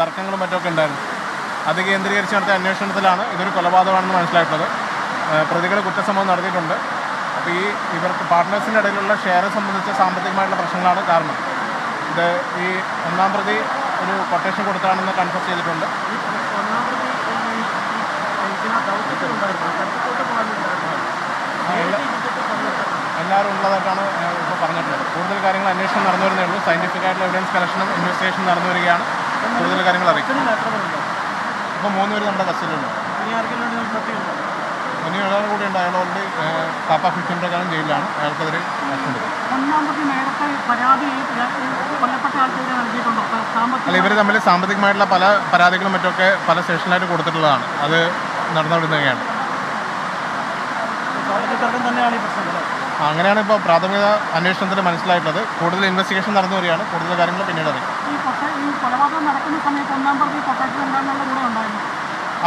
തർക്കങ്ങളും മറ്റൊക്കെ ഉണ്ടായിരുന്നു. അത് കേന്ദ്രീകരിച്ച് നടത്തിയ അന്വേഷണത്തിലാണ് ഇതൊരു കൊലപാതകമാണെന്ന് മനസ്സിലായിട്ടുള്ളത്. പ്രതികൾ കുറ്റസമ്മതം നടത്തിയിട്ടുണ്ട്. അപ്പോൾ ഇവർക്ക് പാർട്ട്നേഴ്സിൻ്റെ ഇടയിലുള്ള ഷെയർ സംബന്ധിച്ച സാമ്പത്തികമായിട്ടുള്ള പ്രശ്നങ്ങളാണ് കാരണം. ഇത് ഈ ഒന്നാം പ്രതി ഒരു കൊട്ടേഷൻ കൊടുത്താണെന്ന് കൺഫേം ചെയ്തിട്ടുണ്ട്. എല്ലാവരും ഉള്ളതായിട്ടാണ് ഇപ്പോൾ പറഞ്ഞിട്ടുള്ളത്. കൂടുതൽ കാര്യങ്ങൾ അന്വേഷണം നടന്നു വരുന്നേ ഉള്ളൂ. സയൻറ്റിഫിക് ആയിട്ടുള്ള എവിഡൻസ് കളക്ഷനും ഇൻവെസ്റ്റിഗേഷൻ നടന്നു വരികയാണ്. കൂടുതൽ കാര്യങ്ങൾ അറിയിക്കും. ഇപ്പോൾ 3 പേര് നമ്മുടെ കസ്റ്റഡിയിലുണ്ട്. ഇനി ഒരാൾ കൂടി ഉണ്ട്. അയാൾ ഓൾറെഡി കാപ്പ 15 പ്രകാരം ജയിലിലാണ്. അയാൾക്കെതിരെ അല്ല, ഇവർ തമ്മിൽ സാമ്പത്തികമായിട്ടുള്ള പല പരാതികളും മറ്റൊക്കെ പല സെഷനിലായിട്ട് കൊടുത്തിട്ടുള്ളതാണ്. അത് നടന്നുകൊണ്ടിരിക്കുകയാണ്. അങ്ങനെയാണ് ഇപ്പോൾ പ്രാഥമിക അന്വേഷണത്തിൽ മനസ്സിലായിട്ടുള്ളത്. കൂടുതൽ ഇൻവെസ്റ്റിഗേഷൻ നടന്നു വരികയാണ്. കൂടുതൽ കാര്യങ്ങൾ പിന്നീട് അറിയും.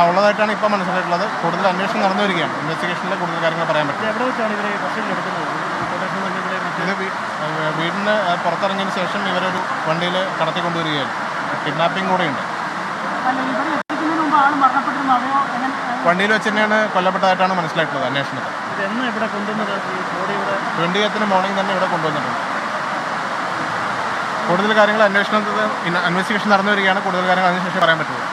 ഉള്ളതായിട്ടാണ് ഇപ്പോൾ മനസ്സിലായിട്ടുള്ളത്. കൂടുതൽ അന്വേഷണം നടന്നു വരികയാണ്. ഇൻവെസ്റ്റിഗേഷനിൽ കൂടുതൽ കാര്യങ്ങൾ പറയാൻ പറ്റും. ഇത് വീടിന് പുറത്തിറങ്ങിയതിന് ശേഷം ഇവരൊരു വണ്ടിയിൽ കടത്തിക്കൊണ്ടുവരികയാണ്. കിഡ്നാപ്പിംഗ് കൂടെയുണ്ട്. വണ്ടിയിൽ വെച്ച് തന്നെയാണ് കൊല്ലപ്പെട്ടതായിട്ടാണ് മനസ്സിലായിട്ടുള്ളത് അന്വേഷണത്തിൽ. 20th മോർണിംഗ് തന്നെ ഇവിടെ കൊണ്ടുവന്നിട്ടുണ്ട്. കൂടുതൽ കാര്യങ്ങൾ ഇൻവെസ്റ്റിഗേഷൻ നടന്നു വരികയാണ്. കൂടുതൽ കാര്യങ്ങൾ അതിനുശേഷം പറയാൻ പറ്റുള്ളൂ.